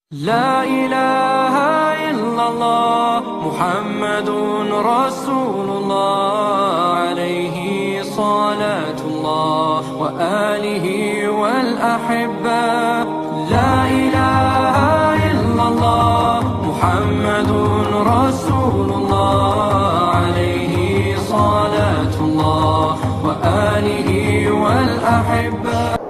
لا إله إلا الله محمد رسول الله عليه صلاة الله وآله والأحبة لا إله إلا الله محمد رسول الله عليه صلاة الله وآله والأحبة.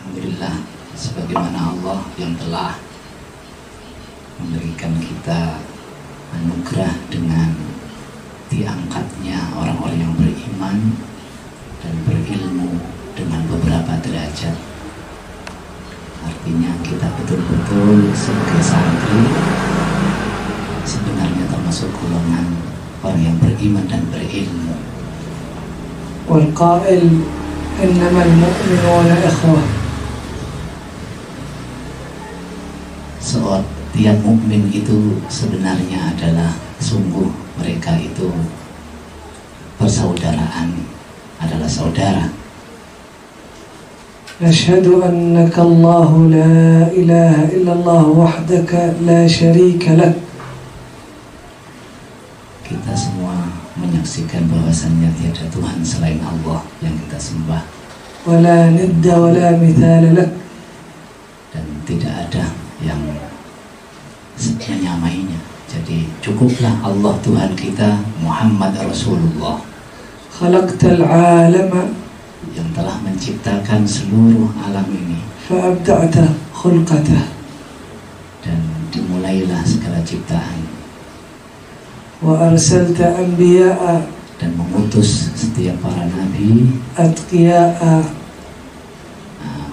Alhamdulillah, sebagaimana Allah yang telah memberikan kita anugerah dengan diangkatnya orang-orang yang beriman dan berilmu dengan beberapa derajat. Artinya kita betul-betul sebagai santri sebenarnya termasuk golongan orang yang beriman dan berilmu. Wal qail innamal mu'minuna ikhwah. Setiap mukmin itu sebenarnya adalah sungguh mereka itu persaudaraan, adalah saudara. Nashhadu annaka Allahu la ilaha illallah wahdaka la syarika lak. Kita semua menyaksikan bahwasannya tiada Tuhan selain Allah yang kita sembah. Wala nidda wala mithala lak. Dan tidak ada yang menyamainya. Jadi cukuplah Allah Tuhan kita, Muhammad Rasulullah. Khalaqtal alama, yang telah menciptakan seluruh alam ini. Fa'abda'ta khulqatah, dan dimulailah segala ciptaan. Wa arsalta anbiya'a, dan mengutus setiap para nabi atqiya'a,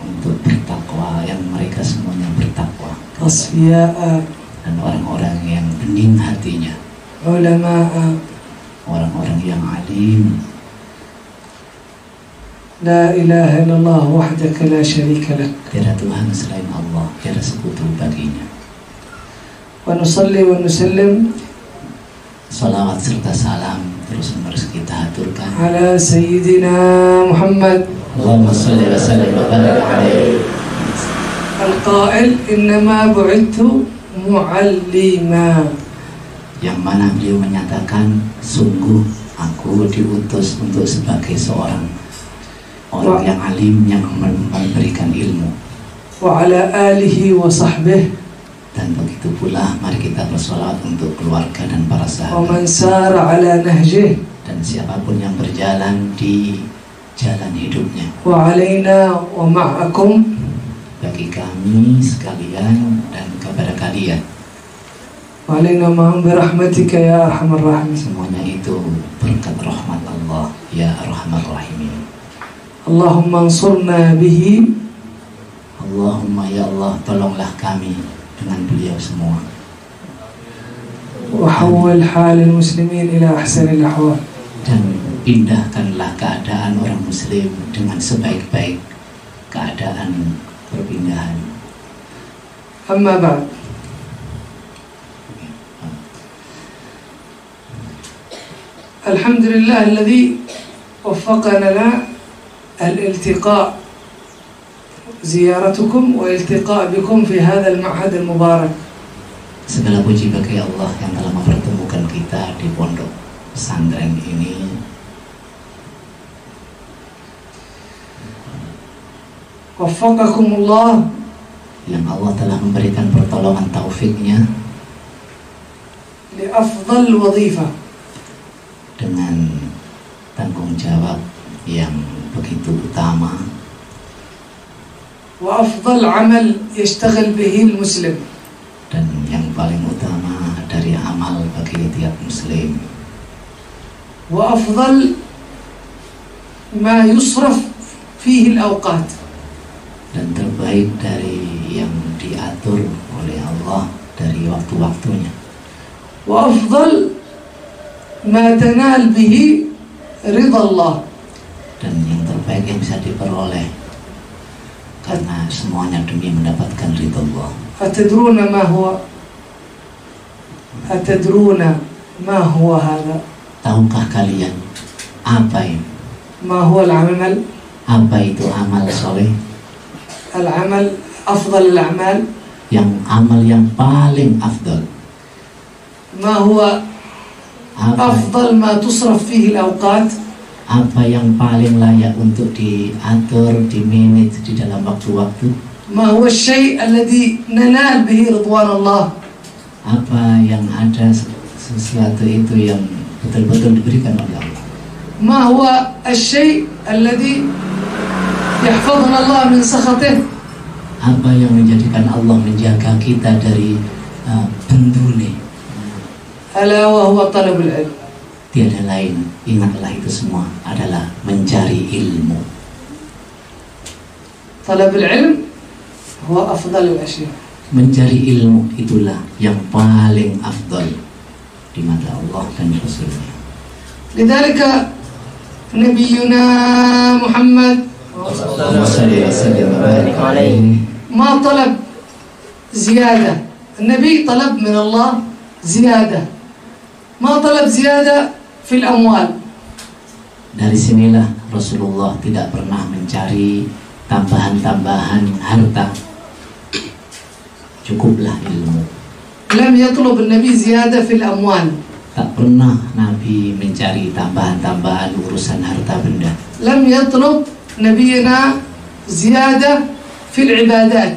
untuk bertakwa, yang mereka semuanya bertakwa, asfiya'a, dan orang-orang yang bening hatinya, ulama'a, orang-orang yang alim. La ilaha illallah wahdaka la syarika lak. Tiada Tuhan selain Allah, tiada sekutu baginya. Wa nusalli wa nusallim, salawat serta salam terus-menerus kita haturkan ala sayyidina Muhammad. Allahumma salli wa sallim wa barik alaihi. Al-qail innama bu'ithu mu'allima, yang mana beliau menyatakan sungguh aku diutus untuk sebagai seorang orang yang alim, yang memberikan ilmu. Wa ala alihi wa sahbihi, dan begitu pula mari kita bersolawat untuk keluarga dan para wa sahabat, man sara ala nahjih, dan siapapun yang berjalan di jalan hidupnya. wa alaina wa ma'akum, Bagi kami sekalian dan kepada kalian, wa alaina ma'am birahmatika ya arhamar rahimin. semuanya itu berkat rahmat Allah ya arhamar rahimin. Allahumma ansurna bihi, Allahumma ya Allah, tolonglah kami dengan beliau semua, wa hawwil halil muslimin ila ahsanil ahwal, dan pindahkanlah keadaan orang muslim dengan sebaik-baik keadaan perpindahan. amma ba'd. Alhamdulillah alladhi waffaqana lana al-iltiqa' ziyaratukum wa iltiqa' bikum fi hadha al-ma'had al-mubarak. Segala puji bagi Allah yang telah mempertemukan kita di pondok pesantren ini. Waffaqakumullah, Yang Allah telah memberikan pertolongan taufiknya li afdal wadhifa, dengan tanggung jawab yang begitu utama, wa afdal amal yashtaghil bihi al-muslim, dan yang paling utama dari amal bagi tiap muslim, wa afdal ma yusraf fihi al-awqat, dan terbaik dari yang diatur oleh Allah dari waktu-waktunya, wa afdal ma tanal bihi ridha Allah, dan yang terbaik yang bisa diperoleh, karena semuanya demi mendapatkan ridho Allah. أتدرون ما هو هذا؟ Tahukah kalian apa ini? ما هو العمل؟ Apa itu amal soleh? العمل أفضل الأعمال. Yang amal yang paling afdal. ما هو أفضل ما تصرف فيه الأوقات؟ Apa yang paling layak untuk diatur, dimanage di dalam waktu-waktu? ما هو الشيء الذي ننال به رضوان الله؟ Apa yang ada sesuatu itu yang betul-betul diberikan oleh Allah? ما هو الشيء الذي يحفظنا الله من سخطه؟ Apa yang menjadikan Allah menjaga kita dari bendune? ألا وهو طلب العلم. Tiada lain, ingatlah itu semua adalah mencari ilmu. طلب العلم هو أفضل الأشياء. Mencari ilmu itulah yang paling afdal di mata Allah dan Rasulnya. لذلك نبينا محمد ما طلب زيادة. النبي طلب من الله زيادة، ما طلب زيادة في الأموال. Dari sinilah Rasulullah tidak pernah mencari tambahan-tambahan harta. Cukuplah ilmu. لم يطلب النبي زيادة في الأموال. Tak pernah Nabi mencari tambahan-tambahan urusan harta benda. لم يطلب نبينا زيادة في العبادات.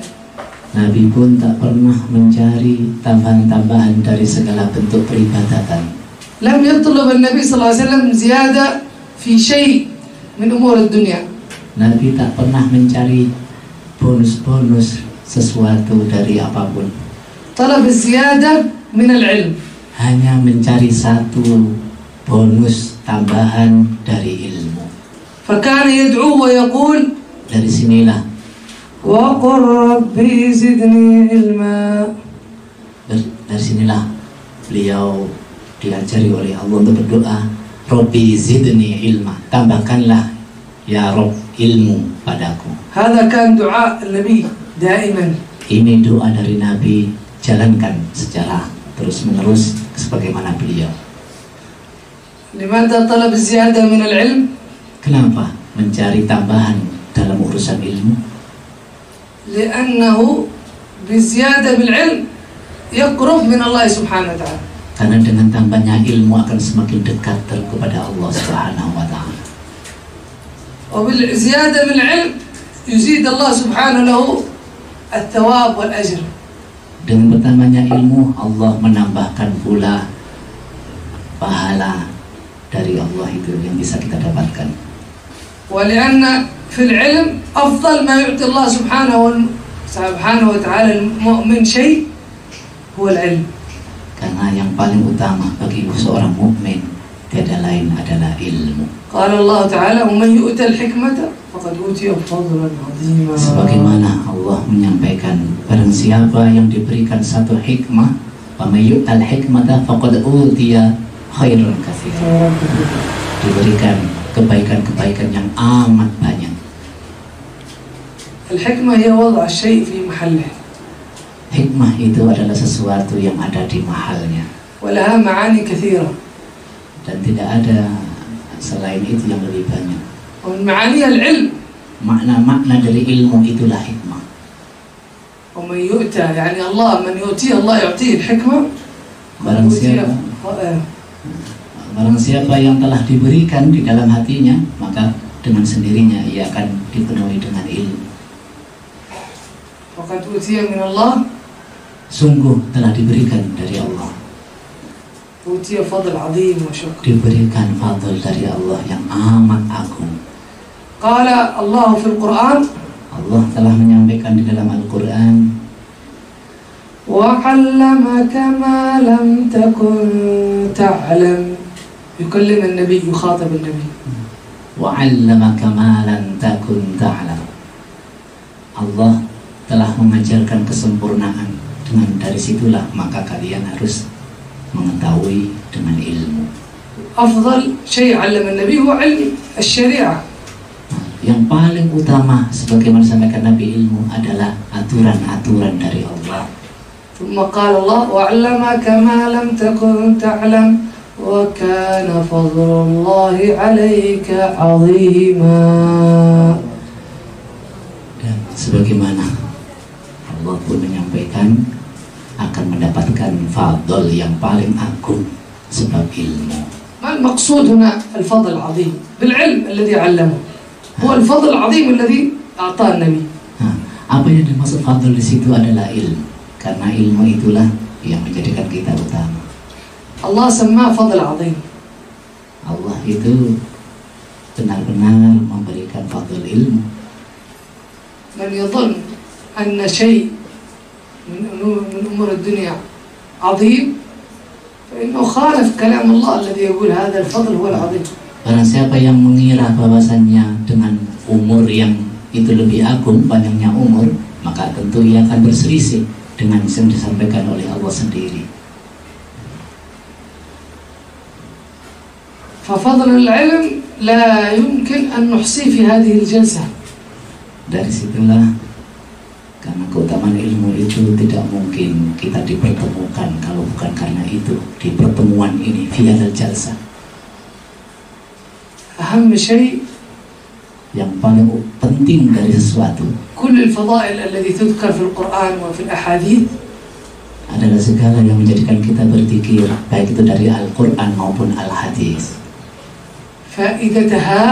Nabi pun tak pernah mencari tambahan-tambahan dari segala bentuk peribadatan. لم يطلب النبي صلى الله عليه وسلم زيادة في شيء من أمور الدنيا. Nabi tak pernah mencari bonus-bonus sesuatu dari apapun. طلب الزيادة من العلم. Hanya mencari satu bonus tambahan dari ilmu. فكان يدعو ويقول Dari sinilah وقل ربي زدني علما. dari sinilah beliau diajari oleh Allah untuk berdoa, Rabbi zidni ilma, tambahkanlah ya Rabb ilmu padaku. هذا كان دعاء النبي دائما. Ini doa dari Nabi, jalankan secara terus-menerus sebagaimana beliau. لماذا طلب الزيادة من العلم؟ Kenapa mencari tambahan dalam urusan ilmu? لأنه بالزيادة بالعلم يقرب من الله سبحانه وتعالى. Karena dengan tambahnya ilmu akan semakin dekat kepada Allah Subhanahu wa taala. وبالزيادة بالعلم يزيد الله سبحانه له الثواب والأجر. Dengan bertambahnya ilmu, Allah menambahkan pula pahala dari Allah itu yang bisa kita dapatkan. ولأن في العلم أفضل ما يعطي الله سبحانه وتعالى المؤمن شيء هو العلم. Karena yang paling utama bagi seorang mukmin tiada lain adalah ilmu. قال الله تعالى ومن يؤتى الحكمة فقد أوتي فضلا عظيما. Sebagaimana Allah menyampaikan, barang siapa yang diberikan satu hikmah, وَمَن يُؤْتَ الْحِكْمَةَ فَقَدْ أُوتِيَ خَيْرًا كَثِيرًا. Diberikan kebaikan-kebaikan yang amat banyak. الحكمة هي وضع الشيء في محله. Hikmah itu adalah sesuatu yang ada di mahalnya. ولها معاني كثيرة. Dan tidak ada selain itu yang lebih banyak. ومن معانيها العلم. Makna-makna dari ilmu itulah hikmah. ومن يؤتى يعني الله من يؤتيه الله يعطيه الحكمة. Barang siapa yang telah diberikan di dalam hatinya, maka dengan sendirinya ia akan dipenuhi dengan ilmu. وقد أوتي من الله. Sungguh telah diberikan dari Allah. أوتي فضل عظيم وشكر. Diberikan fadl dari Allah yang amat agung. قال الله في القرآن. Allah telah menyampaikan di dalam Al-Quran, وعلمك ما لم تكن تعلم. يكلم النبي، يخاطب النبي. وعلمك ما لم تكن تعلم. Allah telah mengajarkan kesempurnaan. Dengan dari situlah maka kalian harus mengetahui dengan ilmu. أفضل شيء علم النبي هو علم الشريعة. yang paling utama sebagaimana sampaikan Nabi, ilmu adalah aturan-aturan dari Allah. ثم قال الله وعلمك ما لم تكن تعلم وكان فضل الله عليك عظيما. Dan sebagaimana Allah pun menyampaikan akan mendapatkan fadl yang paling agung sebab ilmu. ما المقصود هنا الفضل العظيم بالعلم الذي علمه هو الفضل العظيم الذي أعطاه النبي. Apa yang dimaksud fadl di situ adalah ilmu, karena ilmu itulah yang menjadikan kita utama. الله سماه فضل عظيم. Allah itu benar-benar memberikan fadl ilmu. من يظن أن شيء من أمور الدنيا عظيم فإنه خالف كلام الله الذي يقول هذا الفضل هو العظيم. Barang siapa yang mengira bahwasannya dengan umur yang itu lebih agung, panjangnya umur, maka tentu ia akan berselisih dengan yang disampaikan oleh Allah sendiri. ففضل العلم لا يمكن أن نحصيه في هذه الجلسة. Dari situlah, karena keutamaan ilmu itu tidak mungkin kita dipertemukan kalau bukan karena itu di pertemuan ini fi hadzal jalsah. أهم شيء Yang paling penting dari sesuatu كل الفضائل التي تذكر في القرآن وفي الأحاديث adalah segala yang menjadikan kita berpikir, baik itu dari Al-Quran maupun Al-Hadis. فائدتها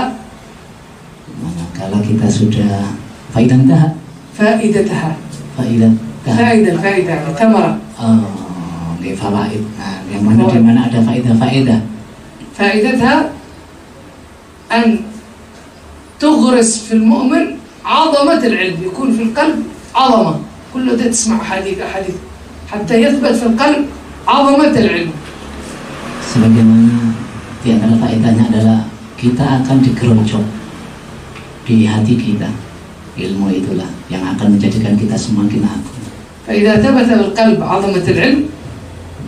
Manakala kita sudah faidah فائدة يعني ثمرة. di fawaid. Nah, yang mana di mana ada faedah. فائدتها أن تغرس في المؤمن عظمة العلم، يكون في القلب عظمة، كل ده تسمع حديث حتى يثبت في القلب عظمة العلم. Sebagaimana di antara faedahnya adalah kita akan digerojok di hati kita. Ilmu itulah yang akan menjadikan kita semakin agung. فإذا ثبت في القلب عظمة العلم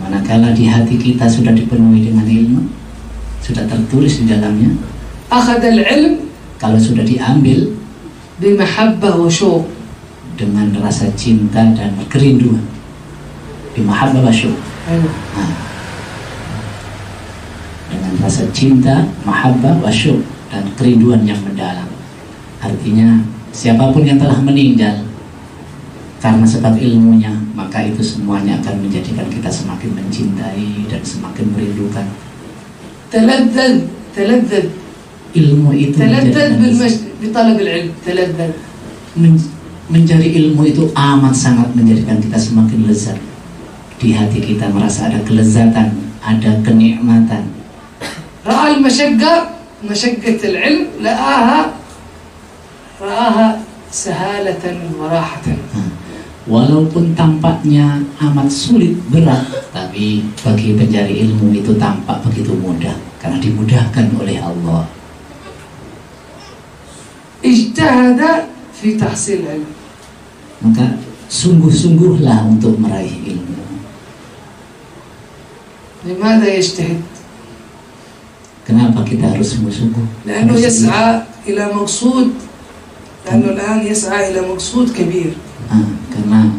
Manakala di hati kita sudah dipenuhi dengan ilmu, sudah tertulis di dalamnya, أخذ العلم kalau sudah diambil بمحبة وشوق. dengan rasa cinta dan kerinduan, bimahabbah wa syuq. Nah, dengan rasa cinta, mahabbah wa syuq, dan kerinduan yang mendalam. Artinya siapapun yang telah meninggal karena sebab ilmunya, maka itu semuanya akan menjadikan kita semakin mencintai dan semakin merindukan. تلذذ Ilmu itu بطلب العلم. تلذذ mencari ilmu itu amat sangat menjadikan kita semakin lezat. Di hati kita merasa ada kelezatan, ada kenikmatan. رأى المشقة مشقة العلم رآها سهالة وراحة. Walaupun tampaknya amat sulit, berat, tapi bagi pencari ilmu itu tampak begitu mudah karena dimudahkan oleh Allah. اجتهد في تحصيل العلم. Maka sungguh-sungguhlah untuk meraih ilmu. لماذا يجتهد؟ Kenapa kita harus sungguh-sungguh? لأنه يسعى إلى مقصود، لأنه الآن يسعى إلى مقصود كبير. Karena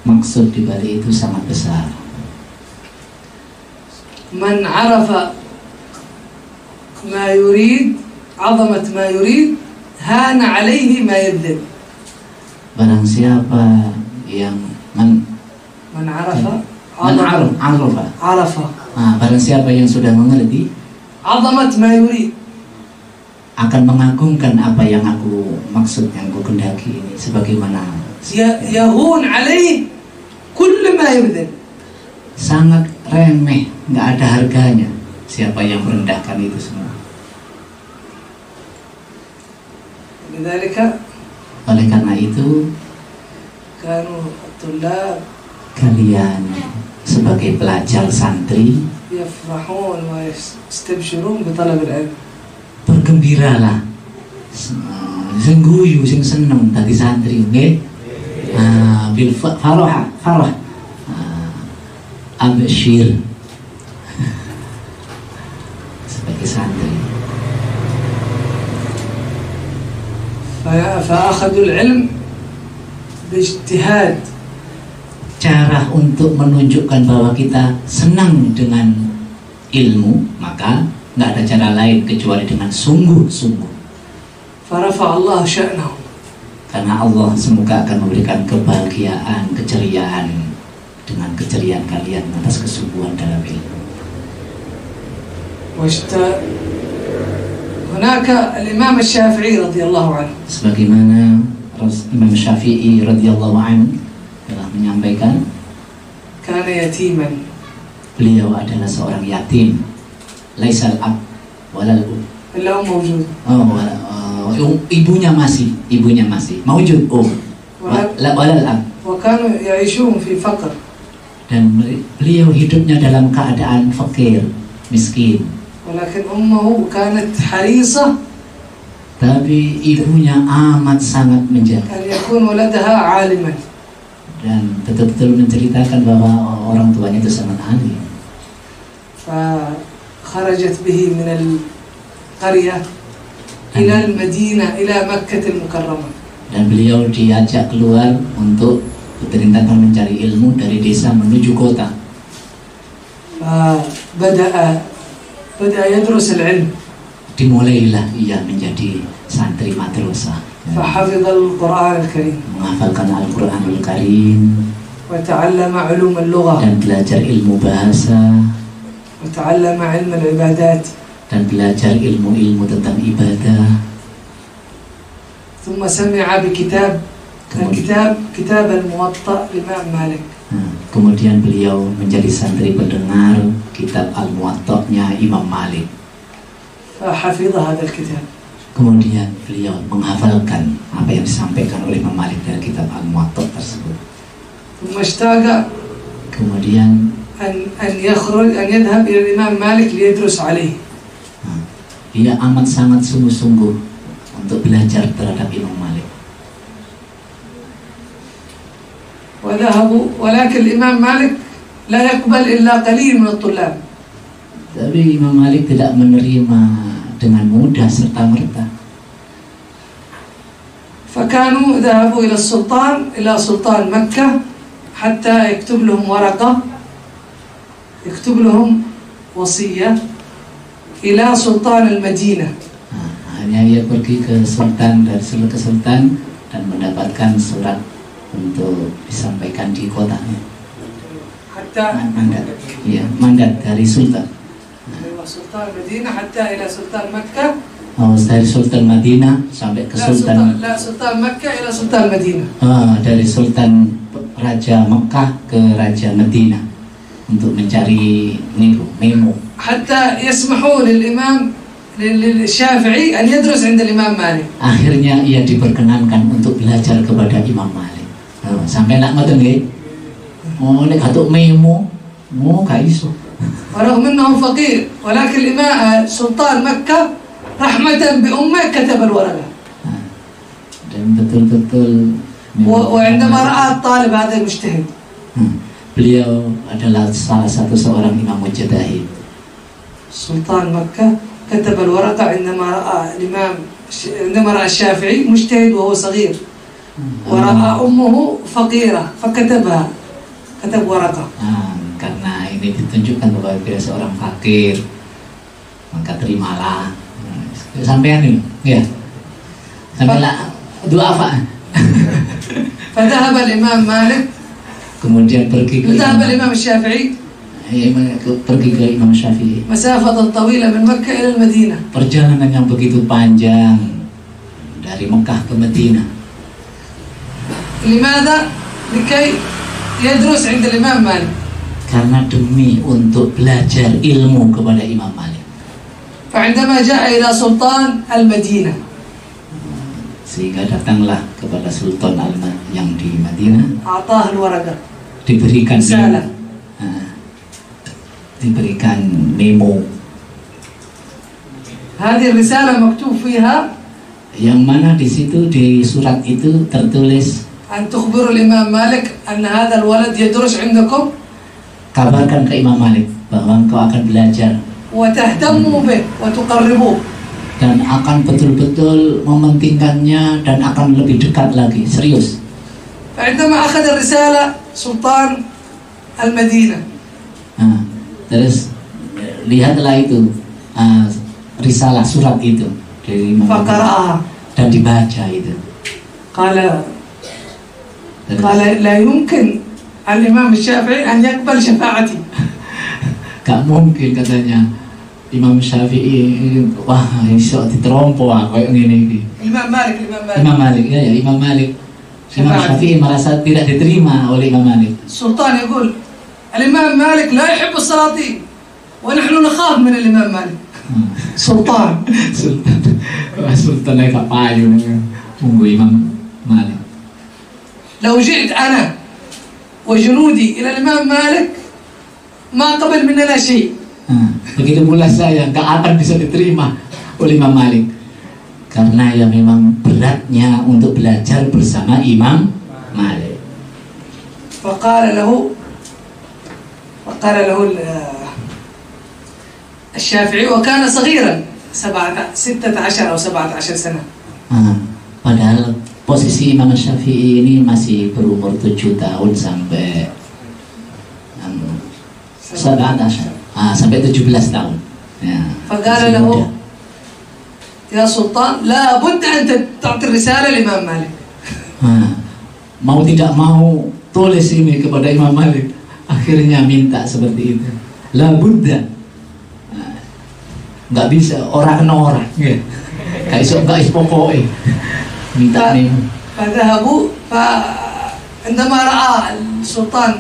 maksud di balik itu sangat besar. من عرف ما يريد، عظمة ما يريد، هان عليه ما يبذل. Barang siapa yang barang siapa yang sudah mengerti عظمة ما يريد akan mengagungkan apa yang aku maksud, yang aku kendaki ini, sebagaimana يهون عليه كل ما يبذل. sangat remeh, nggak ada harganya siapa yang merendahkan itu semua. لذلك Oleh karena itu كانوا الطلاب kalian sebagai pelajar santri يفرحون ويستبشرون بطلب العلم. bergembiralah, sing guyu, sing seneng dadi santri, nggih. Bil farah absyir sebagai santri. فأخذوا العلم باجتهاد. Cara untuk menunjukkan bahwa kita senang dengan ilmu, maka nggak ada cara lain kecuali dengan sungguh-sungguh. فرفع الله شأنهم. Karena Allah semoga akan memberikan kebahagiaan, keceriaan dengan keceriaan kalian atas kesungguhan dalam ilmu. هناك الإمام الشافعي رضي الله عنه. Sebagaimana Imam Syafi'i radhiyallahu anhu telah menyampaikan, كان يتيما. Beliau adalah seorang yatim. Laisal ab walal um. إلا هو موجود. Ibunya masih maujud walal ab. وكانوا يعيشون في فقر. Dan beliau hidupnya dalam keadaan fakir, miskin. ولكن أمه كانت حريصة. Tapi ibunya amat sangat menjaga. أن يكون ولدها عالما. Dan betul-betul menceritakan bahwa orang tuanya itu sangat alim. فخرجت به من القرية إلى المدينة إلى مكة المكرمة. Dan beliau diajak keluar untuk diperintahkan mencari ilmu dari desa menuju kota. بدأ يدرس العلم. Dimulailah ia menjadi santri madrasah. فحفظ القرآن الكريم. Menghafalkan Al-Quranul Karim. وتعلم علوم اللغة. Dan belajar ilmu bahasa. وتعلم علم العبادات. Dan belajar ilmu-ilmu tentang ibadah. ثم سمع بكتاب كتاب الموطأ لإمام مالك. Kemudian beliau menjadi santri pendengar kitab Al-Muwatta-nya Imam Malik. فحفظ هذا الكتاب. Kemudian beliau menghafalkan apa yang disampaikan oleh Imam Malik dari kitab Al-Muwatta tersebut. ثم اشتاق. Kemudian أن يذهب إلى الإمام مالك ليدرس عليه. Dia amat sangat sungguh-sungguh untuk belajar terhadap Imam Malik. وذهبوا ولكن الإمام مالك لا يقبل إلا قليل من الطلاب. Tapi Imam Malik tidak menerima dengan mudah serta-merta. فكانوا ذهبوا إلى سلطان مكة حتى يكتب لهم ورقة يكتب لهم وصية إلى سلطان المدينة. Hanya ia pergi ke sultan dan mendapatkan surat untuk disampaikan di kotanya. Mandat dari sultan. Sultan Madinah hatta ila Sultan Makkah. Dari Sultan Madinah sampai ke Sultan. Sultan Makkah ila Sultan Madinah. Dari Sultan Raja Mekah ke Raja Madinah untuk mencari memo. Hatta yasmahu lil-Imam Syafi'i an yadrus 'inda al-Imam Malik. Akhirnya ia diperkenankan untuk belajar kepada Imam Malik. Sampai nak ngoten nggih. Nek katuk memo, gak iso. ورغم أنه فقير ولكن الإمام سلطان مكة رحمة بأمه كتب الورقة. Dan betul-betul. وعندما رأى الطالب هذا المجتهد. Beliau adalah salah satu seorang imam mujtahid. سلطان مكة كتب الورقة عندما رأى الشافعي مجتهد وهو صغير. ورأى أمه فقيرة فكتبها. كتب ورقة. Karena ini ditunjukkan bahwa dia seorang fakir, maka terimalah. Sampean ini, ya. Sampailah doa apa? فذهب الإمام مالك. Kemudian pergi ke الإمام الشافعي. Pergi ke Imam Syafi'i. مسافة طويلة من مكة إلى المدينة. Perjalanan yang begitu panjang dari Mekah ke Madinah. لماذا؟ لكي يدرس عند الإمام مالك. Karena demi untuk belajar ilmu kepada Imam Malik. فعندما جاء إلى سلطان المدينة. Sehingga datanglah kepada Sultan yang di Madinah. أعطاه الورقة. Diberikan diberikan memo. هذه الرسالة مكتوب فيها. Yang mana di situ di surat itu tertulis. أن تخبر الإمام مالك أن هذا الولد يدرس عندكم. Kabarkan ke Imam Malik bahwa engkau akan belajar. وتهتموا به وتقربوه. dan akan betul-betul mementingkannya dan akan lebih dekat lagi, serius. فعندما أخذ الرسالة سلطان المدينة Terus lihatlah itu risalah surat itu dari Imam فقرأها dan dibaca itu. قال لا يمكن الإمام الشافعي أن يقبل شفاعتي. Gak mungkin katanya Imam Syafi'i, wah iso diterompo kayak ngene iki. Imam Malik ya, Imam Malik. Imam Syafi'i merasa tidak diterima oleh Imam Malik. Sultan يقول الإمام مالك لا يحب السلاطين ونحن نخاف من الإمام مالك. Sultan gak payu tunggu Imam Malik. لو جئت أنا وجنودي إلى الإمام مالك ما قبل مننا شيء. Begitu pula saya gak akan bisa diterima oleh Imam Malik karena ya memang beratnya untuk belajar bersama Imam Malik. فقال له الشافعي وكان صغيرا 16 أو 17 سنة. Padahal posisi Imam Syafi'i ini masih berumur 7 tahun sampai 17 tahun. Ya. فقال له يا سلطان لا بد أن تعطي الرسالة لإمام مالك. Mau tidak mau tulis ini kepada Imam Malik. Akhirnya minta seperti itu. La budda. Nggak bisa orang orang. Ya. Nggak is pokoknya. Minta nih. فذهبوا فعندما رأى السلطان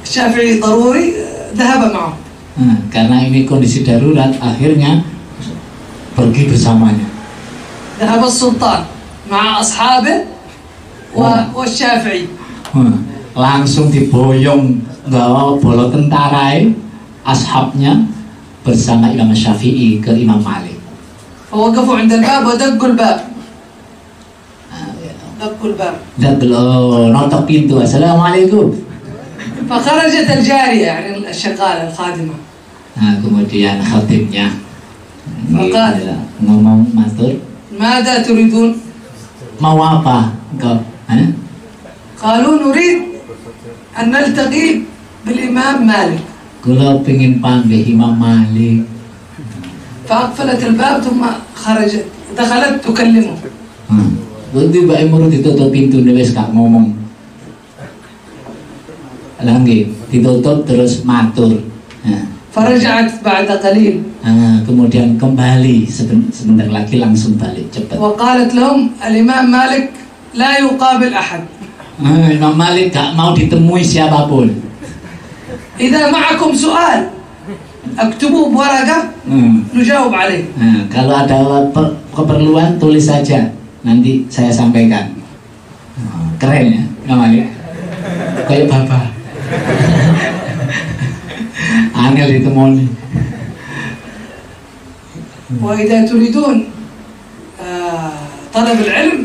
الشافعي ضروري ذهب معه. Karena ini kondisi darurat, akhirnya pergi bersamanya. ذهب السلطان مع أصحابه والشافعي. Langsung diboyong gawa bola tentara ashabnya bersama Imam Syafi'i ke Imam Malik. فوقفوا عند الباب ودقوا الباب. دقوا الباب. Notok pintu. Assalamualaikum. فخرجت الجارية يعني الشغالة الخادمة. Kemudian khatibnya فقال ngomong matur. ماذا تريدون؟ Mau apa engkau? قالوا نريد أن نلتقي بالإمام مالك. Kula pengen panggil Imam Malik. فأقفلت الباب ثم خرجت دخلت تكلمه. Begitu Mbak Imur ditutup pintu wis gak ngomong. Lagi ditutup terus matur. فرجعت بعد قليل. Kemudian kembali sebentar lagi langsung balik cepat. وقالت لهم الإمام مالك لا يقابل أحد. Imam Malik gak mau ditemui siapapun. إذا معكم سؤال اكتبوه بورقة نجاوب عليه. Kalau ada keperluan tulis saja, nanti saya sampaikan. Keren ya, Imam Malik. Kayak bapak. Angel ditemui. وإذا تريدون طلب العلم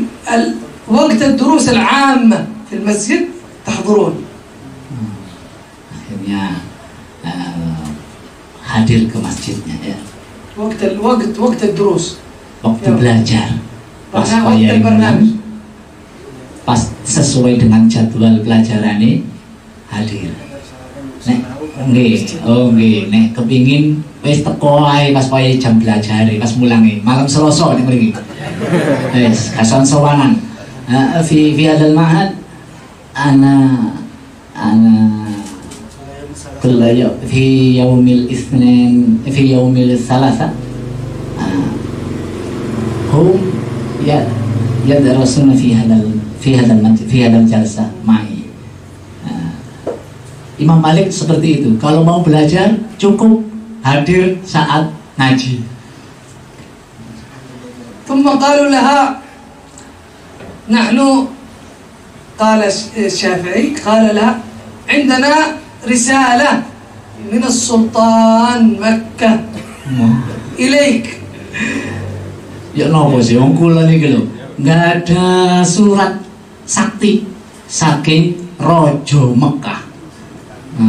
وقت الدروس العامة في المسجد تحضرون. Akhirnya hadir ke masjidnya ya. وقت الدروس. Waktu belajar. Pas وقت البرنامج. Pas sesuai dengan jadwal pelajaran ini hadir. Nek nggih, nek kepingin wis teko ae pas wayahe jam belajar, pas mulange malam Selasa nek mriki. Wis kasan sowanan. Fi hadal ma'had ana في يوم الاثنين في يوم الثلاثاء هم يدرسون في هذا الجلسة معي. Imam Malik seperti itu. Kalau mau belajar cukup hadir saat ngaji. ثم قالوا لها نحن قال الشافعي قال لها عندنا رسالة من السلطان مكة إليك. Ya nopo sih wong kula niki lho. Enggak ada surat sakti saking Raja Mekah.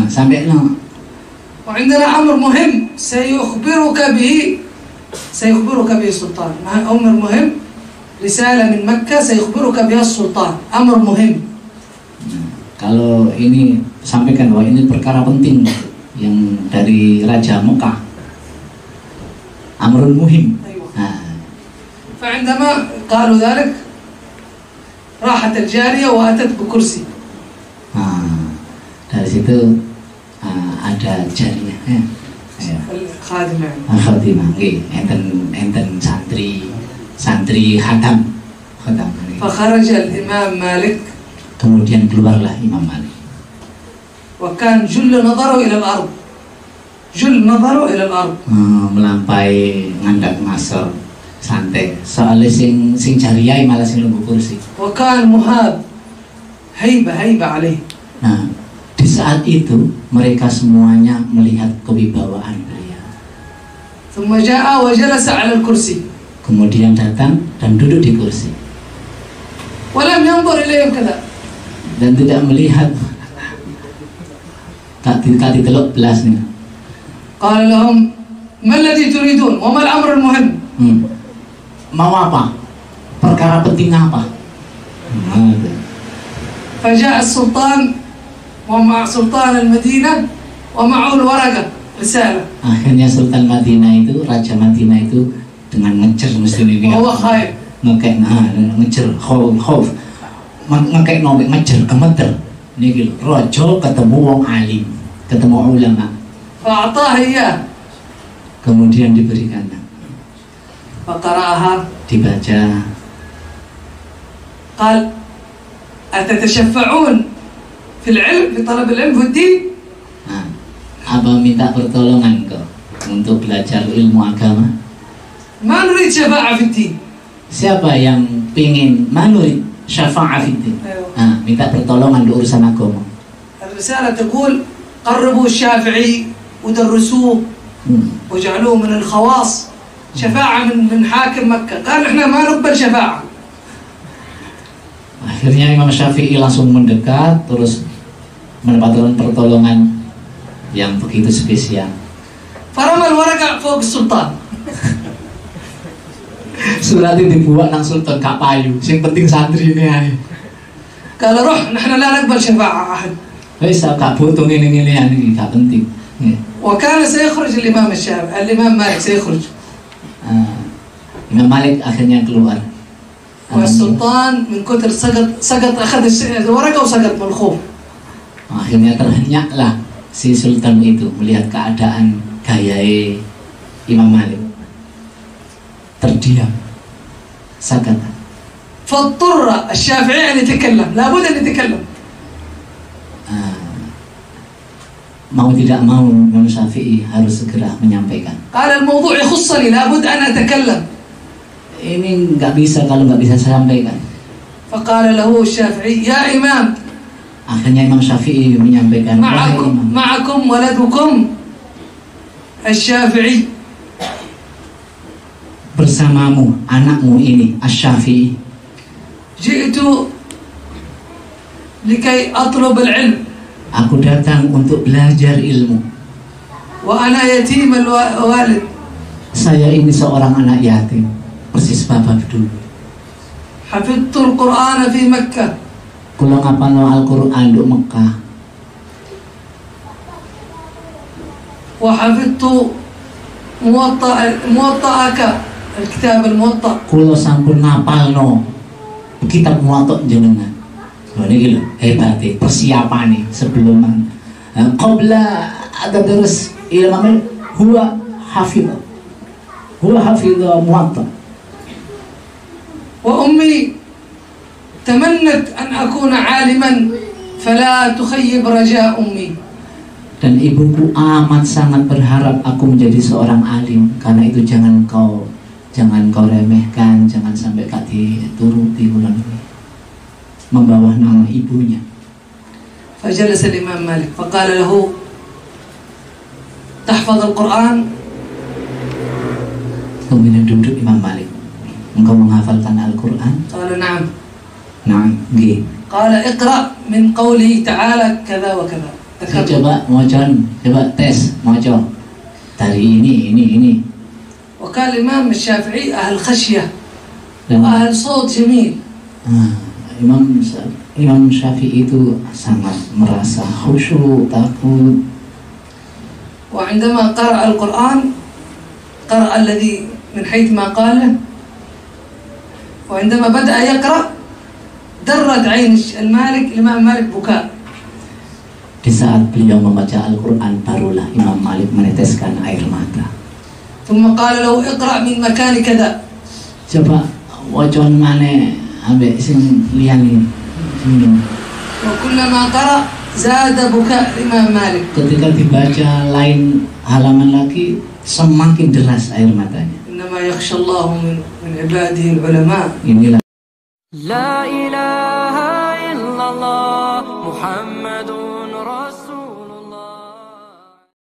Sampai no. وعندنا أمر مهم سيخبرك به سيخبرك به السلطان. أمر مهم، رسالة من مكة سيخبرك بها السلطان، أمر مهم. Kalau ini sampaikan bahwa ini perkara penting yang dari Raja Mekah, amrun muhim. فعندما قالوا ذلك راحت الجارية وأتت بكرسي. Dari situ ada jariyah, khadimah. Khadimah, enten santri khatam. فخرج الإمام مالك. Kemudian keluarlah Imam Malik. وكان جل نظره إلى الأرض. جل نظره إلى الأرض. Melampai ngandak masuk santai. Soalnya sing jariyah malah sing lungguh kursi. وكان مهاب. هيبة عليه. Nah, di saat itu mereka semuanya melihat kewibawaan beliau. ثم جاء وجلس على الكرسي. Kemudian datang dan duduk di kursi. ولم ينظر إليهم كذا. Dan tidak melihat, tak ditelok belas nih. قال لهم ما الذي تريدون وما الأمر المهم. Mau apa? Perkara penting apa? فجاء السلطان ومع سلطان المدينة ومعه الورقة رسالة. Akhirnya Sultan Madinah itu, Raja Madinah itu dengan ngecer mesin ini. وهو خايف. Ngekek ngecer khauf. Ngekek nombek ngecer gemeter. Niki raja ketemu wong alim, ketemu ulama. فأعطاه إياه. Kemudian diberikannya. فقرأها. Dibaca. قال أتتشفعون في العلم في طلب العلم والدين. Abang minta pertolongan kau untuk belajar ilmu agama. ما نريد شفاعة في الدين. Siapa yang pingin manurid syafa'ah fiddin? Minta pertolongan di urusan agama. الرسالة تقول قربوا الشافعي ودرسوه وجعلوه من الخواص، شفاعة من حاكم مكة. قال احنا ما نقبل شفاعة. Akhirnya Imam Syafi'i langsung mendekat, terus mendapatkan pertolongan yang begitu spesial. فرمى الورقة فوق السلطان. Surat itu dibuat nang sultan gak payu, sing penting santri ini ae. قال روح نحن لا نقبل شفاعة أحد. Wis gak butuh ngene-ngene iki gak penting. وكان سيخرج الإمام الإمام مالك سيخرج. Imam Malik akhirnya keluar. والسلطان من كتر سقط أخذ الورقة وسقط من الخوف. Akhirnya terhenyaklah si sultan itu melihat keadaan gayai Imam Malik. Terdiam, sakit. فاضطر الشافعي أن يتكلم، لابد أن يتكلم. Mau tidak mau Imam Syafi'i harus segera menyampaikan. قال الموضوع يخصني لابد أن أتكلم. Ini nggak bisa kalau nggak bisa saya sampaikan. فقال له الشافعي يا إمام. Akhirnya Imam Syafi'i menyampaikan. معكم ولدكم الشافعي. Bersamamu anakmu ini Asy-Syafi'i. جئت لكي أطلب العلم. Aku datang untuk belajar ilmu. وأنا يتيم الوالد. Saya ini seorang anak yatim, persis bapak dulu. حفظت القرآن في مكة. Kula ngapalno Al-Qur'an di Mekah. وحفظت موطأك الكتاب الموطأ. Kula sampun ngapalno kitab Muwatta jenengan. Lho niki lho hebate persiapane sebelum qabla terus ilmu huwa hafidh Muwatta. وأمي تمنت أن أكون عالما فلا تخيب رجاء أمي. Dan ibuku amat sangat berharap aku menjadi seorang alim, karena itu jangan kau remehkan, jangan sampai kau dituruti bulan ini. Membawa nama ibunya. فجلس الإمام مالك فقال له تحفظ القرآن. Kemudian duduk Imam Malik. Engkau menghafalkan Al-Quran? قال نعم. Nah, nggih. قال اقرأ من قوله تعالى كذا وكذا. Coba tes, maca dari ini. وكان الإمام الشافعي أهل خشية Dan وأهل صوت جميل. Imam Syafi'i itu sangat merasa khusyuk, takut. وعندما قرأ القرآن قرأ الذي من حيث ما قاله، وعندما بدأ يقرأ درت عين الإمام مالك بكاء. Di saat beliau membaca Al-Quran, barulah Imam Malik meneteskan air mata. ثم قال له اقرأ من مكان كذا. Coba wajon mana ambek sing liyane. وكلما قرأ زاد بكاء الإمام مالك. Ketika dibaca lain halaman lagi, semakin deras air matanya. إنما يخشى الله من عباده العلماء. Inilah لا إله إلا الله